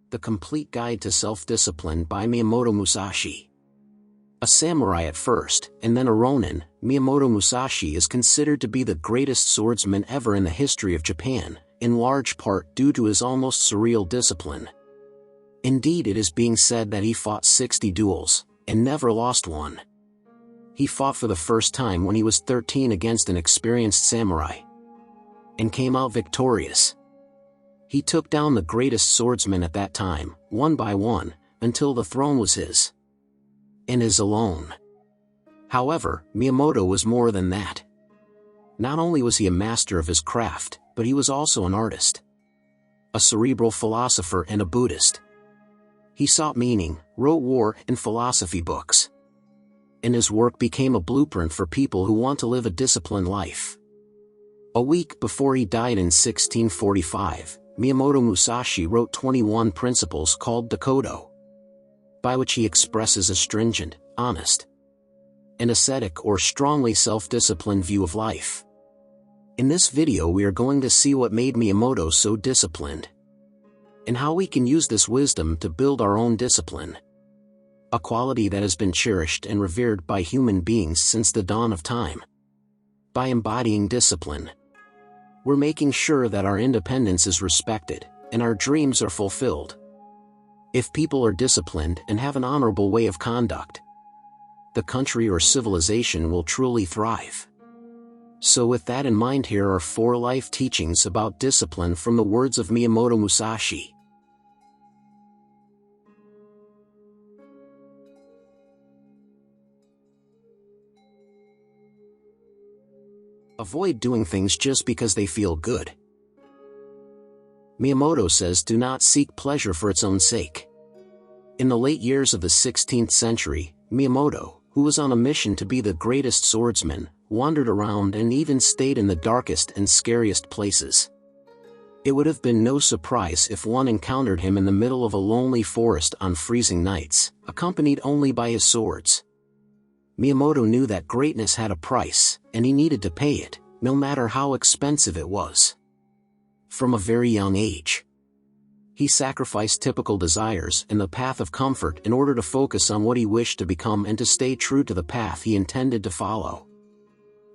The Complete Guide to Self-Discipline by Miyamoto Musashi. A samurai at first, and then a ronin, Miyamoto Musashi is considered to be the greatest swordsman ever in the history of Japan, in large part due to his almost surreal discipline. Indeed, it is being said that he fought 60 duels, and never lost one. He fought for the first time when he was 13 against an experienced samurai, and came out victorious. He took down the greatest swordsmen at that time, one by one, until the throne was his. And his alone. However, Miyamoto was more than that. Not only was he a master of his craft, but he was also an artist, a cerebral philosopher and a Buddhist. He sought meaning, wrote war and philosophy books. And his work became a blueprint for people who want to live a disciplined life. A week before he died in 1645, Miyamoto Musashi wrote 21 principles called Dakodo, by which he expresses a stringent, honest, and ascetic or strongly self-disciplined view of life. In this video we are going to see what made Miyamoto so disciplined, and how we can use this wisdom to build our own discipline. A quality that has been cherished and revered by human beings since the dawn of time. By embodying discipline, we're making sure that our independence is respected, and our dreams are fulfilled. If people are disciplined and have an honorable way of conduct, the country or civilization will truly thrive. So with that in mind, here are 4 life teachings about discipline from the words of Miyamoto Musashi. Avoid doing things just because they feel good. Miyamoto says, do not seek pleasure for its own sake. In the late years of the 16th century, Miyamoto, who was on a mission to be the greatest swordsman, wandered around and even stayed in the darkest and scariest places. It would have been no surprise if one encountered him in the middle of a lonely forest on freezing nights, accompanied only by his swords. Miyamoto knew that greatness had a price, and he needed to pay it, no matter how expensive it was. From a very young age, he sacrificed typical desires and the path of comfort in order to focus on what he wished to become and to stay true to the path he intended to follow.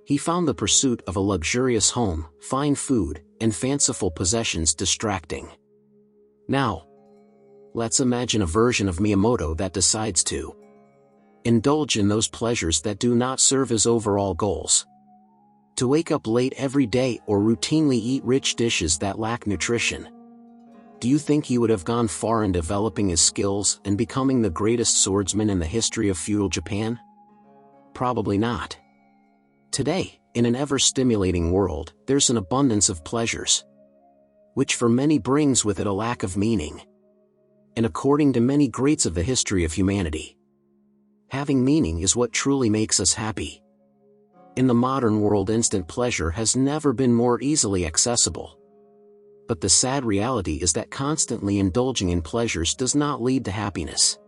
He found the pursuit of a luxurious home, fine food, and fanciful possessions distracting. Now, let's imagine a version of Miyamoto that decides to indulge in those pleasures that do not serve his overall goals. To wake up late every day or routinely eat rich dishes that lack nutrition. Do you think he would have gone far in developing his skills and becoming the greatest swordsman in the history of feudal Japan? Probably not. Today, in an ever-stimulating world, there's an abundance of pleasures, which for many brings with it a lack of meaning. And according to many greats of the history of humanity, having meaning is what truly makes us happy. In the modern world, instant pleasure has never been more easily accessible. But the sad reality is that constantly indulging in pleasures does not lead to happiness.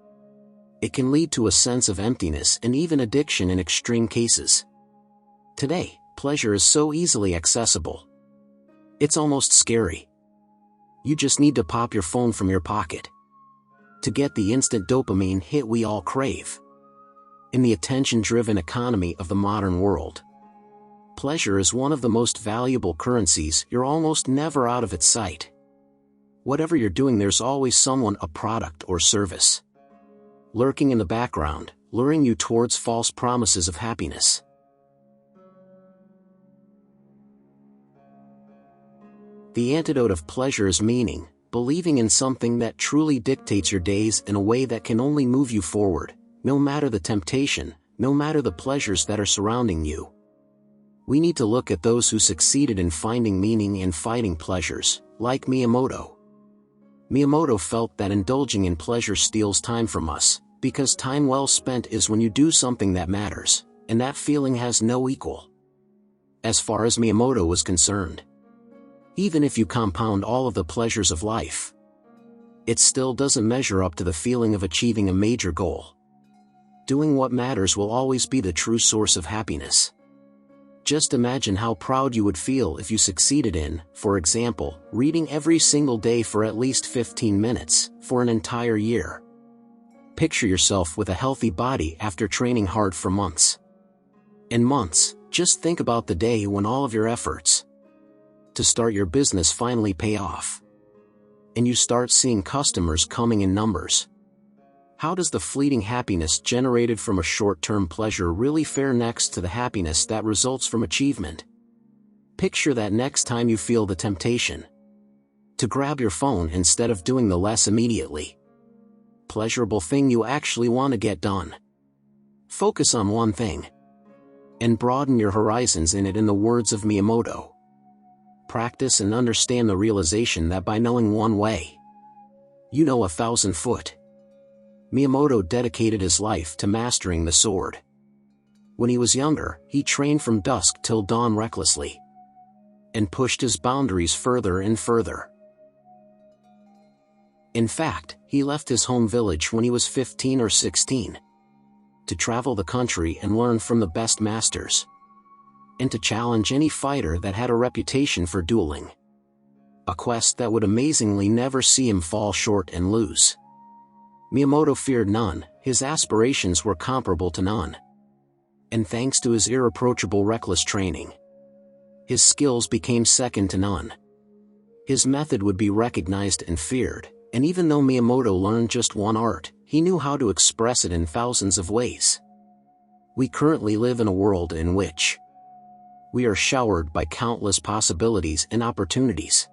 It can lead to a sense of emptiness and even addiction in extreme cases. Today, pleasure is so easily accessible. It's almost scary. You just need to pop your phone from your pocket to get the instant dopamine hit we all crave. In the attention-driven economy of the modern world, pleasure is one of the most valuable currencies. You're almost never out of its sight. Whatever you're doing, there's always someone, a product or service, lurking in the background, luring you towards false promises of happiness. The antidote of pleasure is meaning, believing in something that truly dictates your days in a way that can only move you forward, no matter the temptation, no matter the pleasures that are surrounding you. We need to look at those who succeeded in finding meaning and fighting pleasures, like Miyamoto. Miyamoto felt that indulging in pleasure steals time from us, because time well spent is when you do something that matters, and that feeling has no equal. As far as Miyamoto was concerned, even if you compound all of the pleasures of life, it still doesn't measure up to the feeling of achieving a major goal. Doing what matters will always be the true source of happiness. Just imagine how proud you would feel if you succeeded in, for example, reading every single day for at least 15 minutes, for an entire year. Picture yourself with a healthy body after training hard for months. In months, just think about the day when all of your efforts to start your business finally pay off. And you start seeing customers coming in numbers. How does the fleeting happiness generated from a short-term pleasure really fare next to the happiness that results from achievement? Picture that next time you feel the temptation to grab your phone instead of doing the less immediately pleasurable thing you actually want to get done. Focus on one thing and broaden your horizons in it. In the words of Miyamoto, practice and understand the realization that by knowing one way, you know 1,000 foot. Miyamoto dedicated his life to mastering the sword. When he was younger, he trained from dusk till dawn recklessly and pushed his boundaries further and further. In fact, he left his home village when he was 15 or 16 to travel the country and learn from the best masters, and to challenge any fighter that had a reputation for dueling. A quest that would amazingly never see him fall short and lose. Miyamoto feared none, his aspirations were comparable to none. And thanks to his irreproachable reckless training, his skills became second to none. His method would be recognized and feared, and even though Miyamoto learned just one art, he knew how to express it in thousands of ways. We currently live in a world in which we are showered by countless possibilities and opportunities,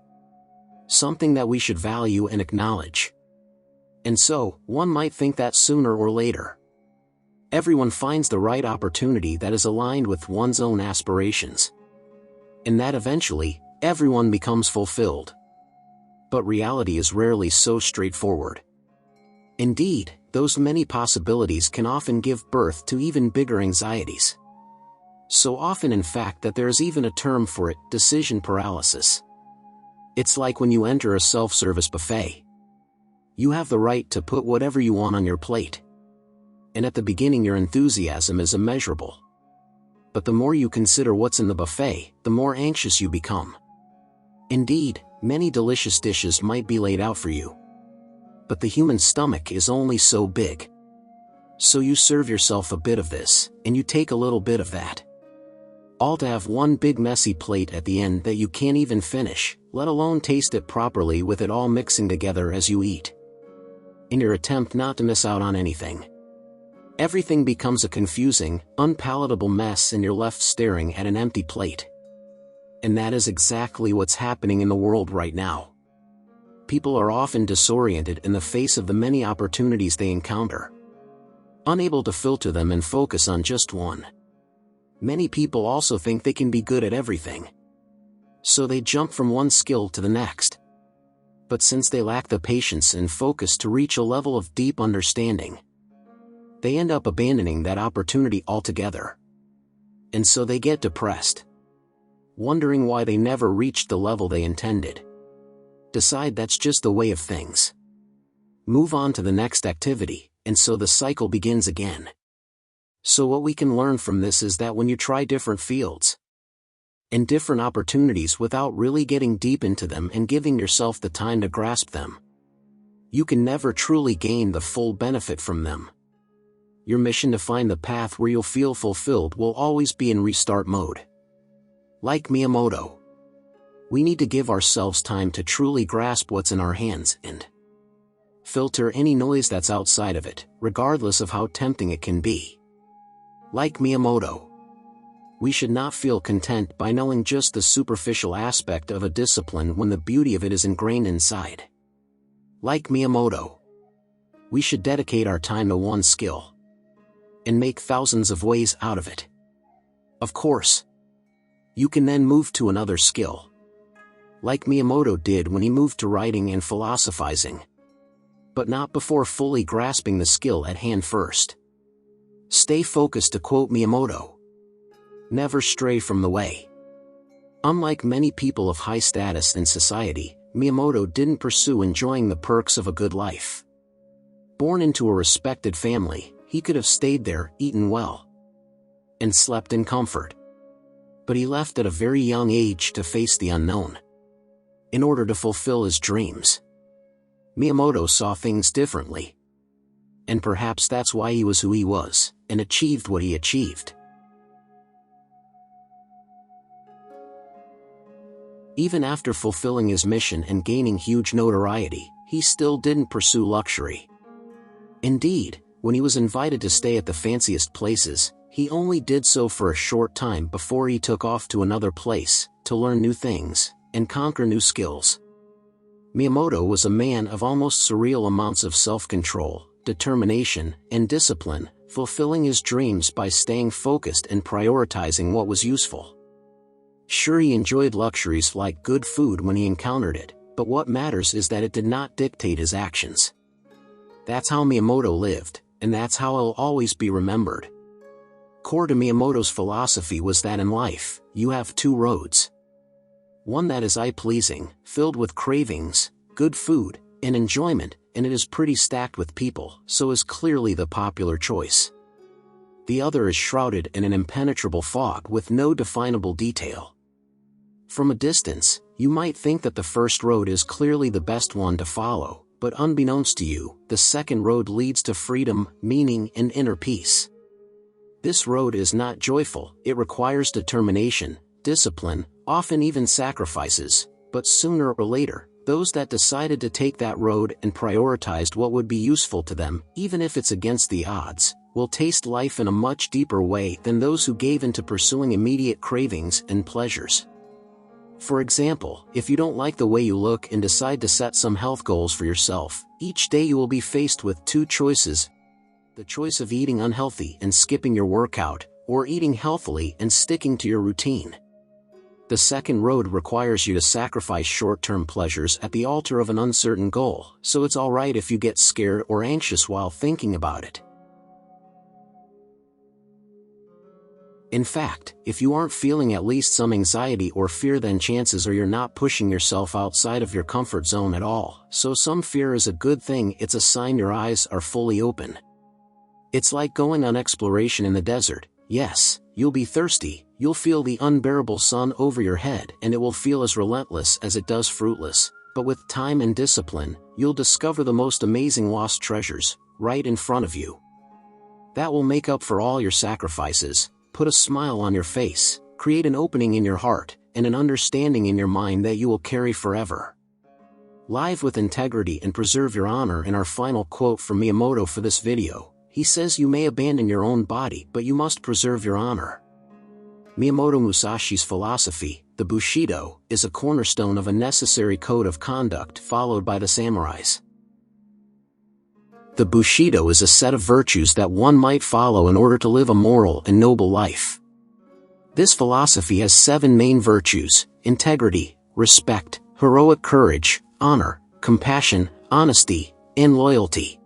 something that we should value and acknowledge. And so, one might think that sooner or later, everyone finds the right opportunity that is aligned with one's own aspirations, and that eventually, everyone becomes fulfilled. But reality is rarely so straightforward. Indeed, those many possibilities can often give birth to even bigger anxieties. So often in fact that there is even a term for it: decision paralysis. It's like when you enter a self-service buffet. You have the right to put whatever you want on your plate. And at the beginning your enthusiasm is immeasurable. But the more you consider what's in the buffet, the more anxious you become. Indeed, many delicious dishes might be laid out for you, but the human stomach is only so big. So you serve yourself a bit of this, and you take a little bit of that, all to have one big messy plate at the end that you can't even finish, let alone taste it properly, with it all mixing together as you eat. In your attempt not to miss out on anything, everything becomes a confusing, unpalatable mess and you're left staring at an empty plate. And that is exactly what's happening in the world right now. People are often disoriented in the face of the many opportunities they encounter, unable to filter them and focus on just one. Many people also think they can be good at everything, so they jump from one skill to the next. But since they lack the patience and focus to reach a level of deep understanding, they end up abandoning that opportunity altogether. And so they get depressed, wondering why they never reached the level they intended. Decide that's just the way of things. Move on to the next activity, and so the cycle begins again. So what we can learn from this is that when you try different fields and different opportunities without really getting deep into them and giving yourself the time to grasp them, you can never truly gain the full benefit from them. Your mission to find the path where you'll feel fulfilled will always be in restart mode. Like Miyamoto, we need to give ourselves time to truly grasp what's in our hands and filter any noise that's outside of it, regardless of how tempting it can be. Like Miyamoto, we should not feel content by knowing just the superficial aspect of a discipline when the beauty of it is ingrained inside. Like Miyamoto, we should dedicate our time to one skill and make thousands of ways out of it. Of course, you can then move to another skill, like Miyamoto did when he moved to writing and philosophizing, but not before fully grasping the skill at hand first. Stay focused, to quote Miyamoto. Never stray from the way. Unlike many people of high status in society, Miyamoto didn't pursue enjoying the perks of a good life. Born into a respected family, he could have stayed there, eaten well, and slept in comfort. But he left at a very young age to face the unknown, in order to fulfill his dreams. Miyamoto saw things differently. And perhaps that's why he was who he was, and achieved what he achieved. Even after fulfilling his mission and gaining huge notoriety, he still didn't pursue luxury. Indeed, when he was invited to stay at the fanciest places, he only did so for a short time before he took off to another place, to learn new things, and conquer new skills. Miyamoto was a man of almost surreal amounts of self-control, determination, and discipline, fulfilling his dreams by staying focused and prioritizing what was useful. Sure, he enjoyed luxuries like good food when he encountered it, but what matters is that it did not dictate his actions. That's how Miyamoto lived, and that's how he'll always be remembered. Core to Miyamoto's philosophy was that in life, you have two roads. One that is eye-pleasing, filled with cravings, good food, and enjoyment, and it is pretty stacked with people, so is clearly the popular choice. The other is shrouded in an impenetrable fog with no definable detail. From a distance, you might think that the first road is clearly the best one to follow, but unbeknownst to you, the second road leads to freedom, meaning, and inner peace. This road is not joyful, it requires determination, discipline, often even sacrifices, but sooner or later, those that decided to take that road and prioritized what would be useful to them, even if it's against the odds, will taste life in a much deeper way than those who gave in to pursuing immediate cravings and pleasures. For example, if you don't like the way you look and decide to set some health goals for yourself, each day you will be faced with two choices. The choice of eating unhealthy and skipping your workout, or eating healthily and sticking to your routine. The second road requires you to sacrifice short-term pleasures at the altar of an uncertain goal, so it's alright if you get scared or anxious while thinking about it. In fact, if you aren't feeling at least some anxiety or fear, then chances are you're not pushing yourself outside of your comfort zone at all, so some fear is a good thing, it's a sign your eyes are fully open. It's like going on exploration in the desert. Yes, you'll be thirsty, you'll feel the unbearable sun over your head, and it will feel as relentless as it does fruitless, but with time and discipline, you'll discover the most amazing lost treasures, right in front of you. That will make up for all your sacrifices, put a smile on your face, create an opening in your heart, and an understanding in your mind that you will carry forever. Live with integrity and preserve your honor. In our final quote from Miyamoto for this video, he says, you may abandon your own body, but you must preserve your honor. Miyamoto Musashi's philosophy, the Bushido, is a cornerstone of a necessary code of conduct followed by the samurais. The Bushido is a set of virtues that one might follow in order to live a moral and noble life. This philosophy has 7 main virtues: integrity, respect, heroic courage, honor, compassion, honesty, and loyalty.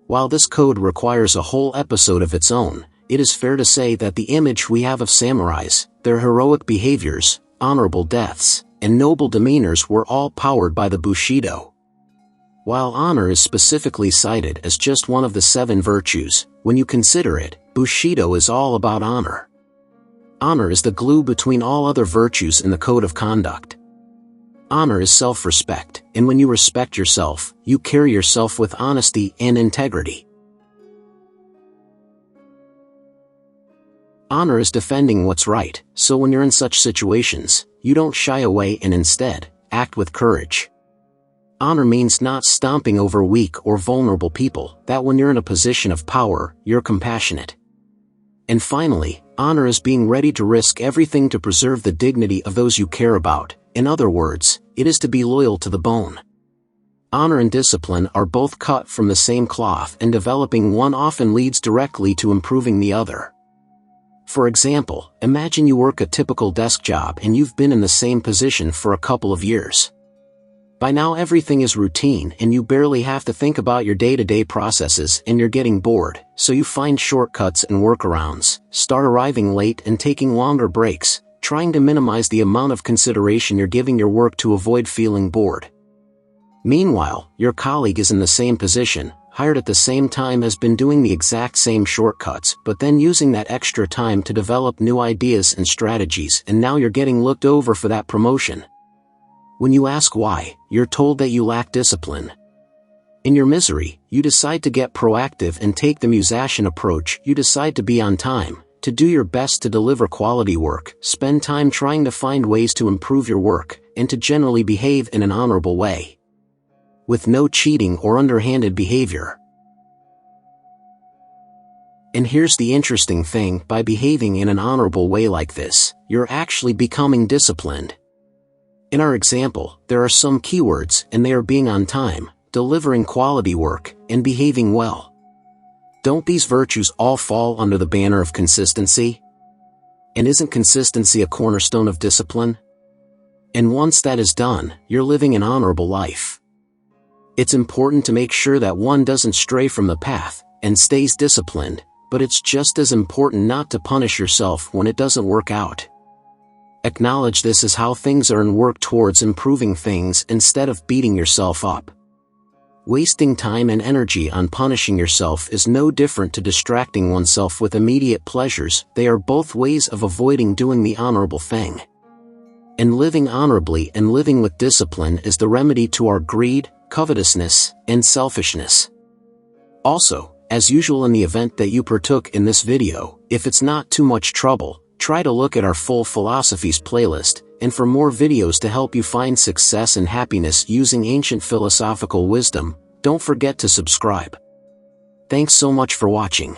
While this code requires a whole episode of its own, it is fair to say that the image we have of samurais, their heroic behaviors, honorable deaths, and noble demeanors were all powered by the Bushido. While honor is specifically cited as just one of the 7 virtues, when you consider it, Bushido is all about honor. Honor is the glue between all other virtues in the code of conduct. Honor is self-respect, and when you respect yourself, you carry yourself with honesty and integrity. Honor is defending what's right, so when you're in such situations, you don't shy away and instead, act with courage. Honor means not stomping over weak or vulnerable people, that when you're in a position of power, you're compassionate. And finally, honor is being ready to risk everything to preserve the dignity of those you care about. In other words, it is to be loyal to the bone. Honor and discipline are both cut from the same cloth, and developing one often leads directly to improving the other. For example, imagine you work a typical desk job and you've been in the same position for a couple of years. By now everything is routine and you barely have to think about your day-to-day processes, and you're getting bored, so you find shortcuts and workarounds, start arriving late and taking longer breaks, trying to minimize the amount of consideration you're giving your work to avoid feeling bored. Meanwhile, your colleague is in the same position, hired at the same time has been doing the exact same shortcuts but then using that extra time to develop new ideas and strategies, and now you're getting looked over for that promotion. When you ask why, you're told that you lack discipline. In your misery, you decide to get proactive and take the Musashi approach. You decide to be on time, to do your best to deliver quality work, spend time trying to find ways to improve your work, and to generally behave in an honorable way, with no cheating or underhanded behavior. And here's the interesting thing, by behaving in an honorable way like this, you're actually becoming disciplined. In our example, there are some keywords, and they are being on time, delivering quality work, and behaving well. Don't these virtues all fall under the banner of consistency? And isn't consistency a cornerstone of discipline? And once that is done, you're living an honorable life. It's important to make sure that one doesn't stray from the path, and stays disciplined, but it's just as important not to punish yourself when it doesn't work out. Acknowledge this as how things are and work towards improving things instead of beating yourself up. Wasting time and energy on punishing yourself is no different to distracting oneself with immediate pleasures. They are both ways of avoiding doing the honorable thing. And living honorably and living with discipline is the remedy to our greed, covetousness, and selfishness. Also, as usual in the event that you partook in this video, if it's not too much trouble, try to look at our full philosophies playlist, and for more videos to help you find success and happiness using ancient philosophical wisdom, don't forget to subscribe. Thanks so much for watching.